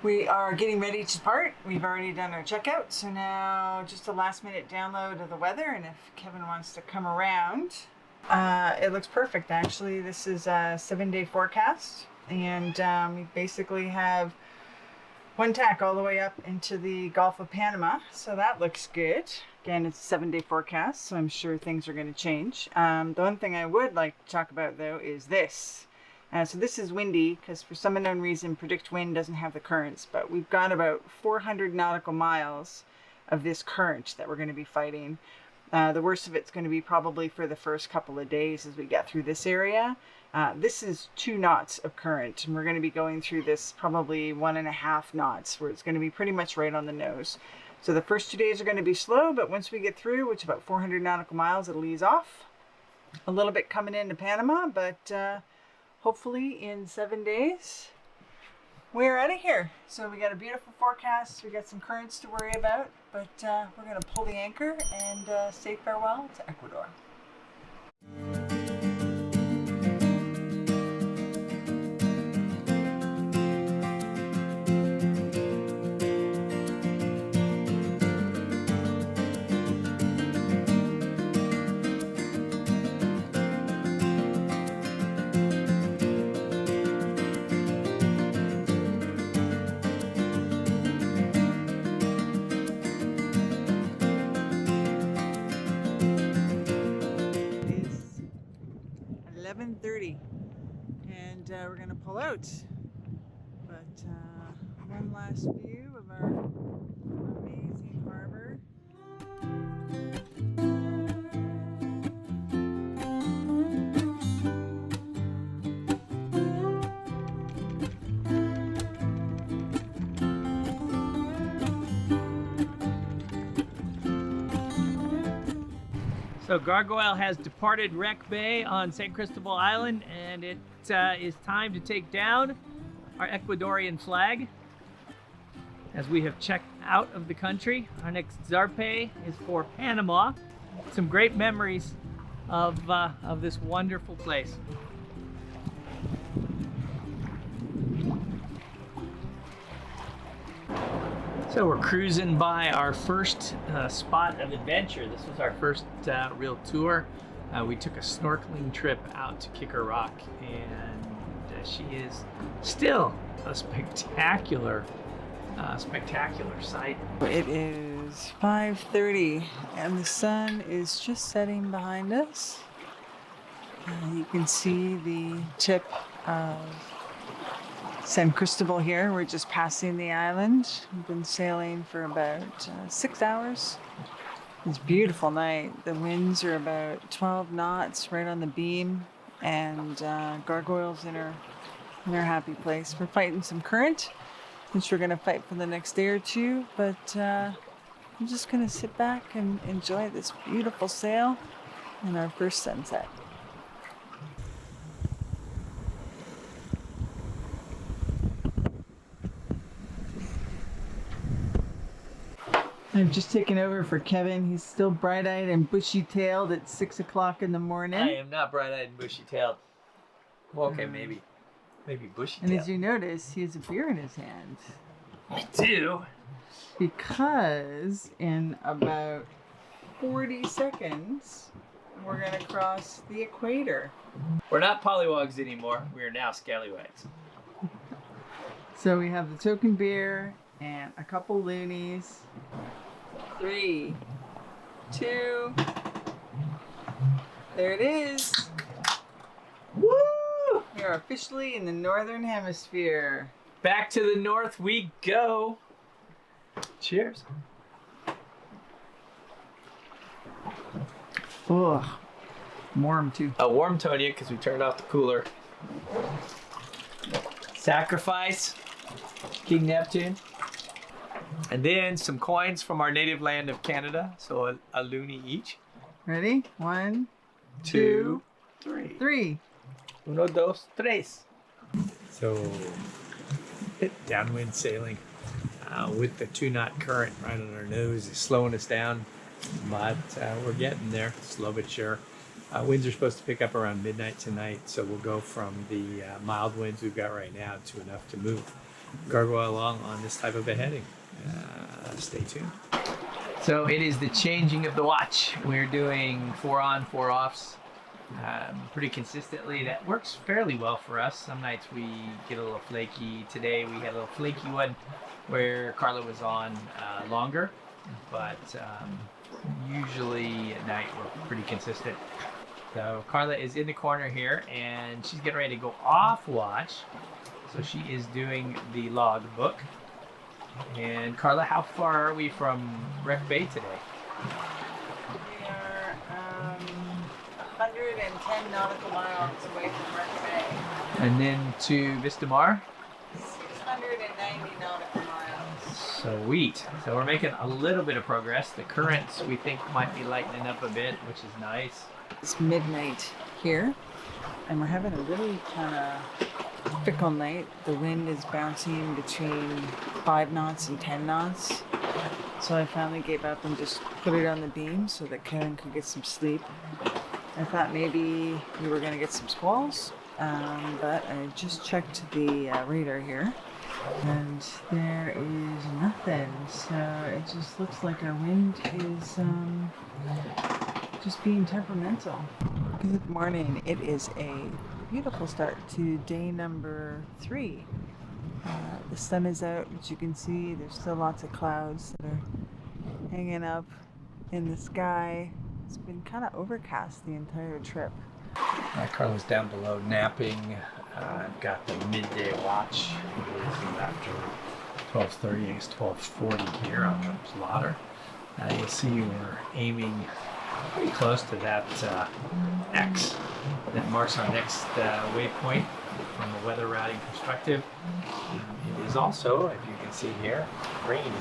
We are getting ready to depart. We've already done our checkout, so now just a last minute download of the weather, and if Kevin wants to come around, it looks perfect actually. This is a 7-day forecast, and we basically have one tack all the way up into the Gulf of Panama, so that looks good. Again, it's a 7-day forecast, so I'm sure things are going to change. The one thing I would like to talk about though is this. So this is windy because for some unknown reason Predict Wind doesn't have the currents, but we've got about 400 nautical miles of this current that we're going to be fighting. The worst of it's going to be probably for the first couple of days as we get through this area. This is 2 knots of current, and we're going to be going through this probably 1.5 knots, where it's going to be pretty much right on the nose. So the first 2 days are going to be slow, but once we get through, which is about 400 nautical miles, it'll ease off. A little bit coming into Panama, but hopefully in 7 days, we're out of here. So we got a beautiful forecast. We got some currents to worry about, but we're going to pull the anchor and say farewell to Ecuador. And we're going to pull out, but one last view of our amazing harbor. So Gargoyle has departed Wreck Bay on St. Cristobal Island, and it is time to take down our Ecuadorian flag as we have checked out of the country. Our next zarpe is for Panama. Some great memories of this wonderful place. So we're cruising by our first spot of adventure. This was our first real tour. We took a snorkeling trip out to Kicker Rock, and she is still a spectacular sight. It is 5:30 and the sun is just setting behind us. You can see the tip of San Cristobal here. We're just passing the island. We've been sailing for about 6 hours. It's a beautiful night. The winds are about 12 knots right on the beam, and Gargoyle's in her happy place. We're fighting some current, which we're going to fight for the next day or two, but I'm just going to sit back and enjoy this beautiful sail and our first sunset. I've just taken over for Kevin. He's still bright-eyed and bushy-tailed at 6 o'clock in the morning. I am not bright-eyed and bushy-tailed. Well, okay, maybe bushy-tailed. And as you notice, he has a beer in his hand. I do. Because in about 40 seconds, we're going to cross the equator. We're not pollywogs anymore. We are now scallywags. So we have the token beer and a couple loonies. 3, 2, there it is. Woo! We are officially in the northern hemisphere. Back to the north we go. Cheers. Ugh, warm too. A warm Tonya because we turned off the cooler. Sacrifice, King Neptune. And then some coins from our native land of Canada, so a loonie each. Ready? 1, 2, 3. Uno, dos, tres. So, downwind sailing with the 2-knot current right on our nose is slowing us down, but we're getting there, slow but sure. Winds are supposed to pick up around midnight tonight, so we'll go from the mild winds we've got right now to enough to move Gargoyle along on this type of a heading. Stay tuned. So it is the changing of the watch. We're doing 4 on, 4 offs pretty consistently. That works fairly well for us. Some nights we get a little flaky. Today we had a little flaky one where Carla was on longer, but usually at night we're pretty consistent. So Carla is in the corner here and she's getting ready to go off watch. So she is doing the log book. And Carla, how far are we from Wreck Bay today? We are 110 nautical miles away from Wreck Bay. And then to Vista Mar? 690 nautical miles. Sweet. So we're making a little bit of progress. The currents we think might be lightening up a bit, which is nice. It's midnight here, and we're having a really kind of fickle night. The wind is bouncing between 5 knots and 10 knots. So I finally gave up and just put it on the beam so that Kevin could get some sleep. I thought maybe we were going to get some squalls, but I just checked the radar here and there is nothing. So it just looks like our wind is just being temperamental. Good morning. It is a beautiful start to day number 3. The sun is out, as you can see. There's still lots of clouds that are hanging up in the sky. It's been kind of overcast the entire trip. Carla's down below napping. I've got the midday watch. It's after 12:30, it's 12:40 here on the plotter. You'll see we're aiming pretty close to that X that marks our next waypoint from a weather routing perspective. It is also, as you can see here, raining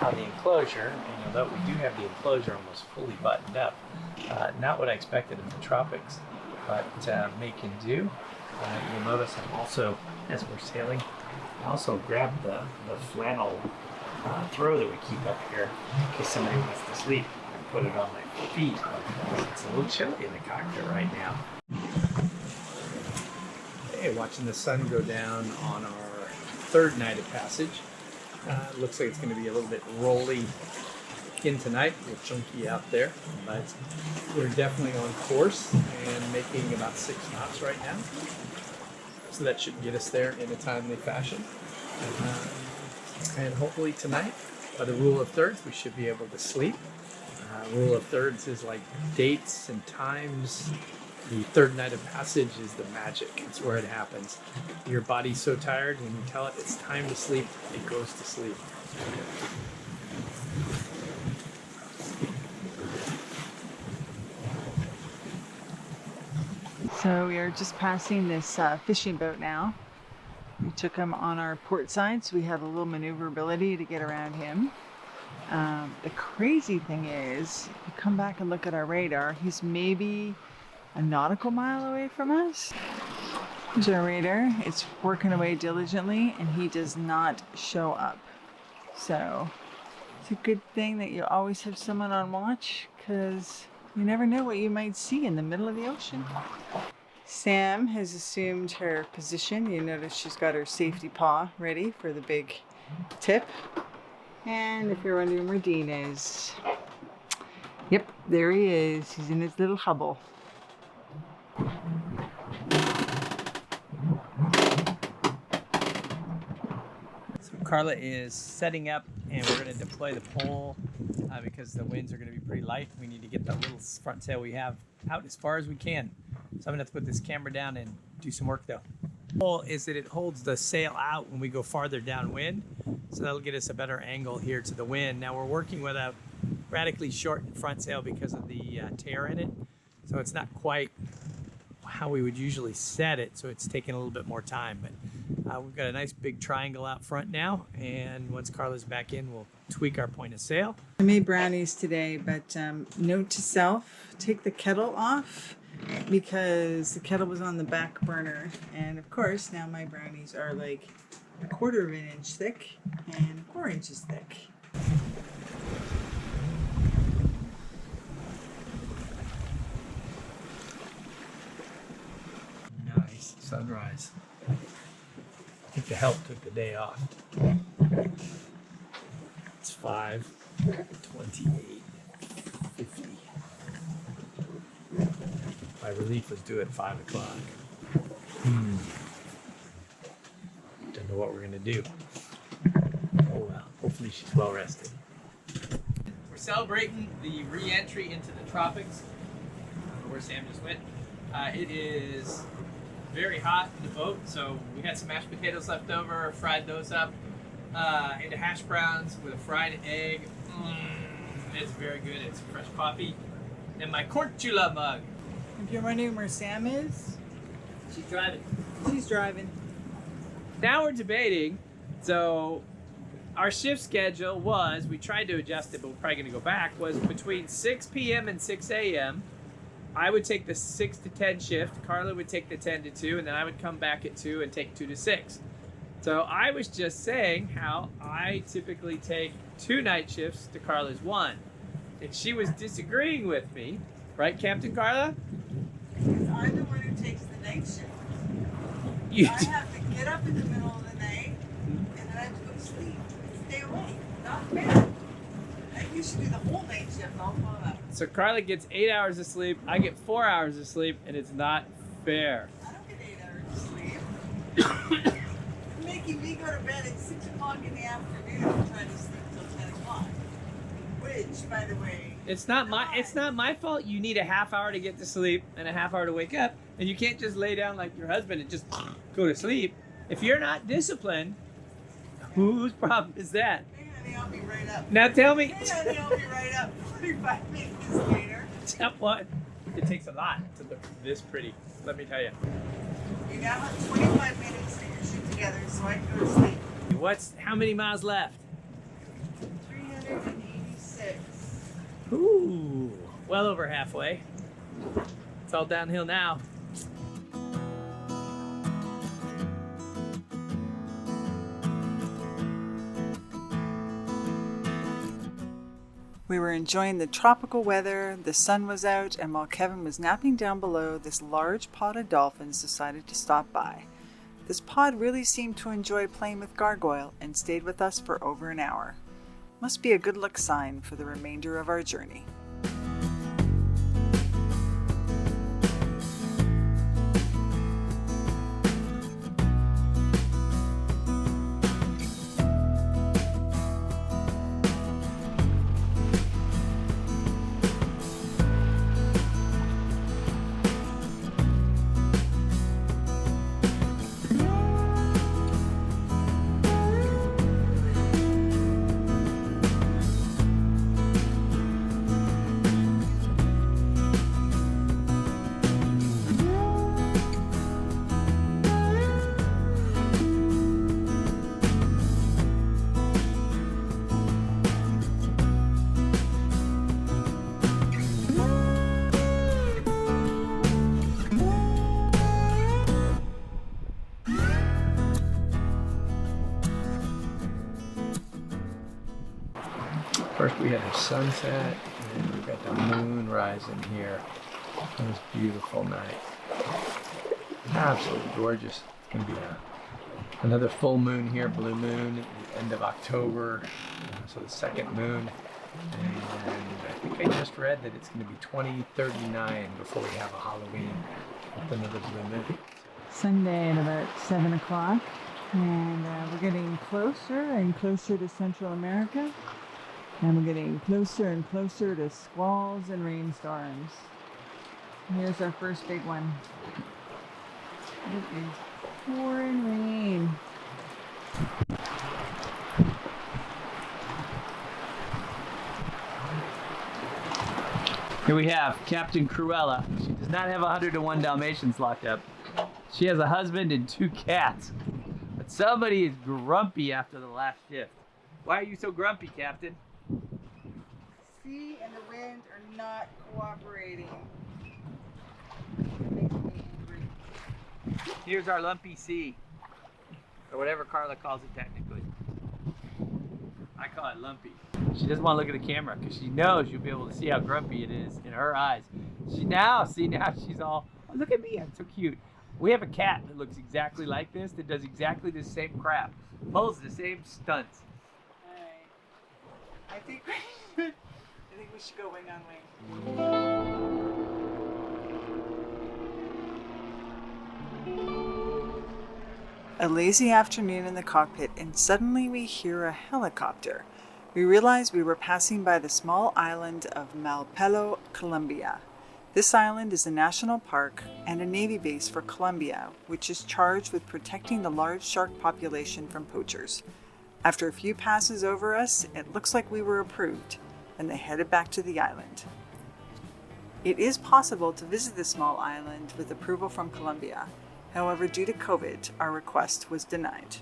on the enclosure, and although we do have the enclosure almost fully buttoned up, not what I expected in the tropics, but making do. You'll notice I'm also, as we're sailing, I also grabbed the flannel throw that we keep up here in case somebody wants to sleep. Put it on my feet. It's a little chilly in the cockpit right now. Hey, watching the sun go down on our 3rd night of passage. Looks like it's going to be a little bit rolly in tonight, a little chunky out there, but we're definitely on course and making about 6 knots right now. So that should get us there in a timely fashion. And hopefully tonight, by the rule of thirds, we should be able to sleep. Rule of thirds is like dates and times. The 3rd night of passage is the magic. It's where it happens. Your body's so tired, when you tell it it's time to sleep, it goes to sleep. So we are just passing this fishing boat now. We took him on our port side, so we have a little maneuverability to get around him. The crazy thing is, if you come back and look at our radar, he's maybe a nautical mile away from us. Here's our radar. It's working away diligently, and he does not show up. So it's a good thing that you always have someone on watch, because you never know what you might see in the middle of the ocean. Sam has assumed her position. You notice she's got her safety paw ready for the big tip. And if you're wondering where Dean is, yep, there he is. He's in his little hubble. So Carla is setting up, and we're going to deploy the pole because the winds are going to be pretty light. We need to get that little front sail we have out as far as we can. So I'm going to have to put this camera down and do some work though. The pole is that it holds the sail out when we go farther downwind, so that'll get us a better angle here to the wind. Now we're working with a radically shortened front sail because of the tear in it, so it's not quite how we would usually set it, so it's taking a little bit more time. But we've got a nice big triangle out front now, and once Carla's back in, we'll tweak our point of sail. I made brownies today, but note to self, take the kettle off because the kettle was on the back burner, and of course now my brownies are like 1/4 of an inch thick and 4 inches thick. Nice sunrise. think the help took the day off. It's 5:28:50. My relief was due at 5 o'clock. Don't know what we're gonna do. Oh well, hopefully she's well rested. We're celebrating the re-entry into the tropics. I don't know where Sam just went. It is very hot in the boat, so we had some mashed potatoes left over, fried those up into hash browns with a fried egg. It's very good. It's fresh coffee. And my Cortula mug. If you're wondering where Sam is, She's driving. she's driving. Now we're debating. So our shift schedule was, we tried to adjust it, but we're probably going to go back, was between 6 p.m. and 6 a.m. I would take the 6 to 10 shift. Carla would take the 10 to 2, and then I would come back at 2 and take 2 to 6. So I was just saying how I typically take 2 night shifts to Carla's 1. And she was disagreeing with me. Right, Captain Carla? I'm the one who takes the night shift. You I have to get up in the middle of the night, and then I have to go to sleep and stay awake. Not fair. I think you should do the whole night shift and I'll follow up. So Carla gets 8 hours of sleep, I get 4 hours of sleep, and it's not fair. I don't get 8 hours of sleep. You're making me go to bed at 6 o'clock in the afternoon and try to sleep till 10 o'clock. Which, by the way, It's not my fault you need a half hour to get to sleep and a half hour to wake up, and you can't just lay down like your husband and just go to sleep. If you're not disciplined, whose problem is that? hey honey, I'll be right up. Now tell me. Hey honey, I'll be right up 45 minutes later. What? It takes a lot to look this pretty. Let me tell you. You now have 25 minutes to get your shit together so I can go to sleep. How many miles left? 386. Ooh, well over halfway. It's all downhill now. We were enjoying the tropical weather, the sun was out, and while Kevin was napping down below, this large pod of dolphins decided to stop by. This pod really seemed to enjoy playing with Gargoyle and stayed with us for over an hour. Must be a good luck sign for the remainder of our journey. First we had a sunset, and we got the moon rising here. It was a beautiful night. Absolutely gorgeous. It's going to be another full moon here, blue moon, at the end of October, so the second moon. And I think I just read that it's going to be 2039 before we have a Halloween with another blue moon. Sunday at about 7 o'clock, and we're getting closer and closer to Central America, and we're getting closer and closer to squalls and rainstorms. Here's our first big one. It is pouring rain. Here we have Captain Cruella. She does not have 101 Dalmatians locked up. She has a husband and 2 cats. But somebody is grumpy after the last shift. Why are you so grumpy, Captain? Sea and the wind are not cooperating. It makes me angry. Here's our lumpy sea. Or whatever Carla calls it technically. I call it lumpy. She doesn't want to look at the camera because she knows you'll be able to see how grumpy it is in her eyes. Now she's all, oh, look at me, I'm so cute. We have a cat that looks exactly like this, that does exactly the same crap, pulls the same stunts. Alright. I think we should go wing on wing. A lazy afternoon in the cockpit, and suddenly we hear a helicopter. We realize we were passing by the small island of Malpelo, Colombia. This island is a national park and a Navy base for Colombia, which is charged with protecting the large shark population from poachers. After a few passes over us, it looks like we were approved, and they headed back to the island. It is possible to visit this small island with approval from Colombia. However, due to COVID, our request was denied.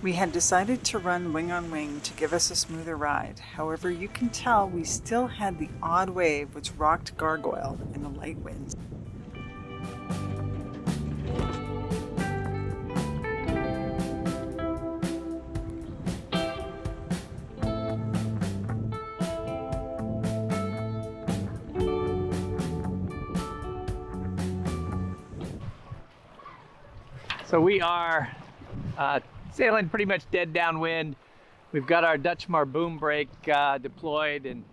We had decided to run wing on wing to give us a smoother ride. However, you can tell we still had the odd wave which rocked Gargoyle in the light winds. So we are sailing pretty much dead downwind. We've got our Dutch Mar boom brake deployed, and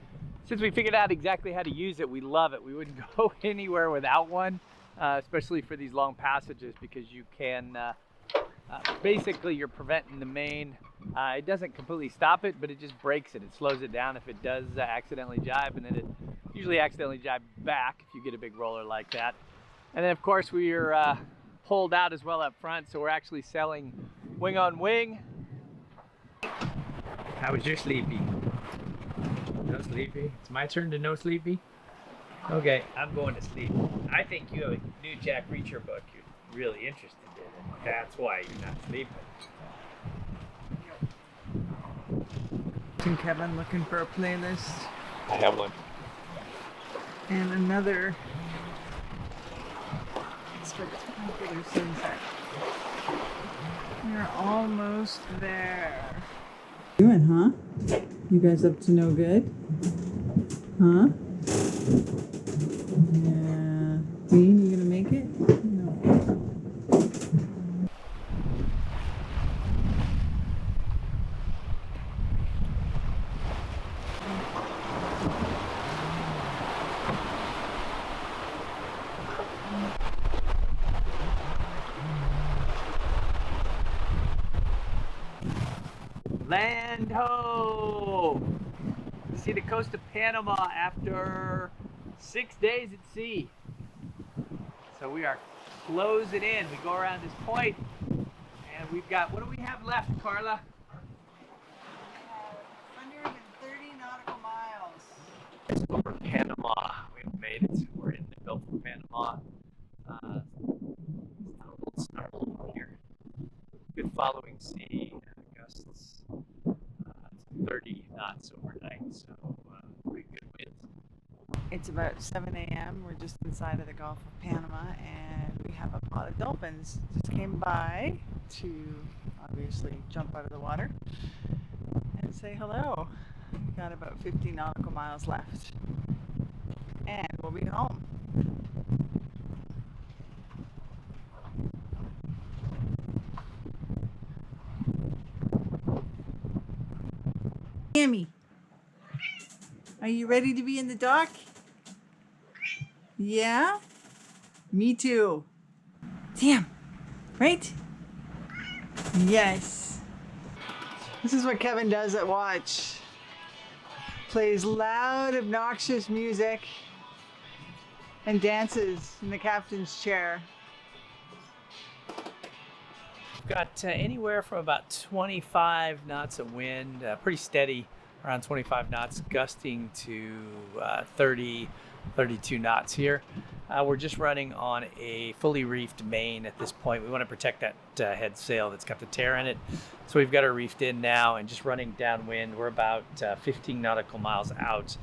since we figured out exactly how to use it, we love it. We wouldn't go anywhere without one, especially for these long passages, because you can basically you're preventing the main. It doesn't completely stop it, but it just breaks it. It slows it down if it does accidentally jibe, and then it usually accidentally jibe back if you get a big roller like that. And then of course we are pulled out as well up front, so we're actually selling wing on wing. How was your sleepy? No sleepy? It's my turn to no sleepy? Okay, I'm going to sleep. I think you have a new Jack Reacher book you're really interested in, and that's why you're not sleeping. And Kevin looking for a playlist. I have one. And another spectacular sunset. We're almost there. Doing, huh? You guys up to no good? Huh? Yeah. Dean, you gonna make it? No. Land ho! See the coast of Panama after 6 days at sea. So we are closing in. We go around this point, and we've got, what do we have left, Carla? 130 nautical miles. It's over Panama. We've made it. We're in the Gulf of Panama. It's a little snarl here. Good following sea. Gusts 30 knots overnight, so pretty good winds. It's about 7 a.m. We're just inside of the Gulf of Panama, and we have a pod of dolphins just came by to obviously jump out of the water and say hello. We've got about 50 nautical miles left, and we'll be home. Tammy, are you ready to be in the dock? Yeah? Me too. Damn, right? Yes. This is what Kevin does at watch. Plays loud, obnoxious music and dances in the captain's chair. Got anywhere from about 25 knots of wind, pretty steady, around 25 knots, gusting to 30, 32 knots here. We're just running on a fully reefed main at this point. We want to protect that head sail that's got the tear in it. So we've got her reefed in now and just running downwind. We're about 15 nautical miles out.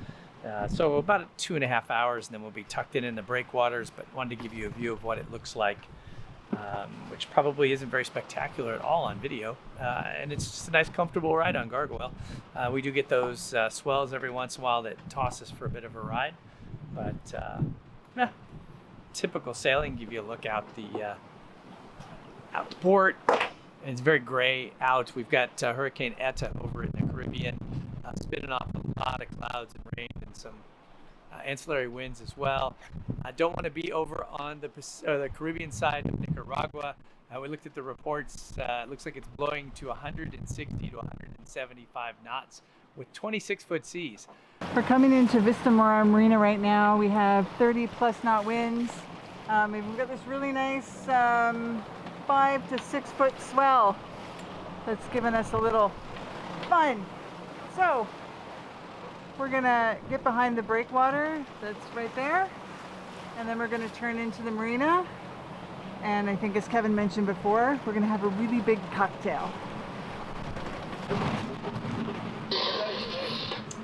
So about 2.5 hours, and then we'll be tucked in the breakwaters, but wanted to give you a view of what it looks like which probably isn't very spectacular at all on video. And it's just a nice, comfortable ride on Gargoyle. We do get those swells every once in a while that toss us for a bit of a ride. But yeah, typical sailing. Give you a look out the port. It's very gray out. We've got Hurricane Eta over in the Caribbean, spinning off a lot of clouds and rain and some ancillary winds as well. I don't want to be over on the Caribbean side of Nicaragua. We looked at the reports. It looks like it's blowing to 160 to 175 knots with 26-foot seas. We're coming into Vista Mar Marina right now. We have 30+ knot winds. We've got this really nice 5 to 6 foot swell that's given us a little fun. So we're gonna get behind the breakwater that's right there, and then we're gonna turn into the marina, and I think, as Kevin mentioned before, we're gonna have a really big cocktail.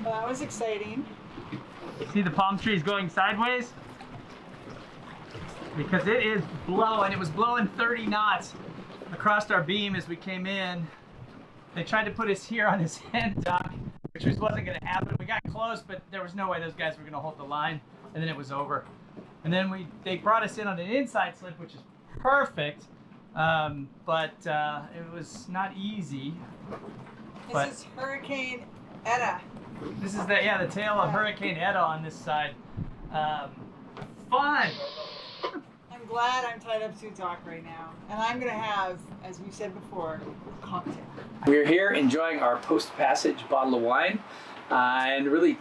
Well, that was exciting. See the palm trees going sideways? Because it is blowing. It was blowing 30 knots across our beam as we came in. They tried to put us here on this end dock, which wasn't going to happen. We got close, but there was no way those guys were going to hold the line, and then it was over. And then they brought us in on an inside slip, which is perfect, but it was not easy. This is Hurricane Eta. This is the tail of Hurricane Eta on this side. Fun! I'm glad I'm tied up to a dock right now, and I'm gonna have, as we said before, a cocktail. We're here enjoying our post-passage bottle of wine, and really,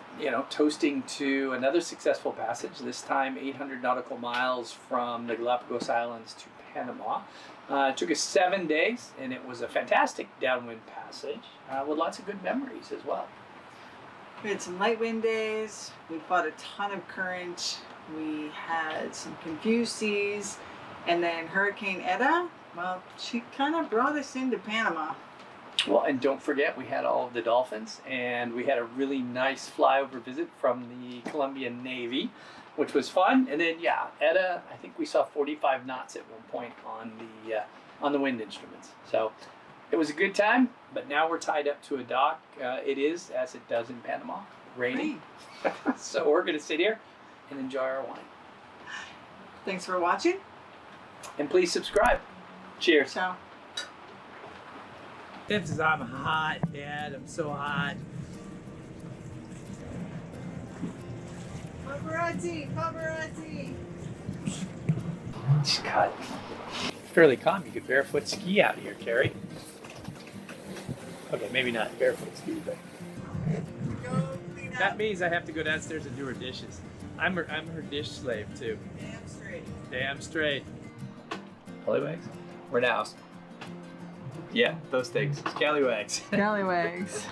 toasting to another successful passage. This time, 800 nautical miles from the Galapagos Islands to Panama. It took us 7 days, and it was a fantastic downwind passage with lots of good memories as well. We had some light wind days. We fought a ton of current. We had some confused seas, and then Hurricane Eta, well, she kind of brought us into Panama. Well, and don't forget, we had all of the Dolphins, and we had a really nice flyover visit from the Colombian Navy, which was fun. And then, Eta, I think we saw 45 knots at one point on the wind instruments. So it was a good time, but now we're tied up to a dock. It is, as it does in Panama, raining. So we're going to sit here and enjoy our wine. Thanks for watching. And please subscribe. Cheers. Ciao. I'm hot, Dad. I'm so hot. Paparazzi! Paparazzi! It's cut. Fairly calm. You could barefoot ski out here, Carrie. Okay, maybe not barefoot ski, but Go clean up. that means I have to go downstairs and do her dishes. I'm her dish slave too. Damn straight. Damn straight. Scallywags? We're now. Yeah, those things. Scallywags. Scallywags.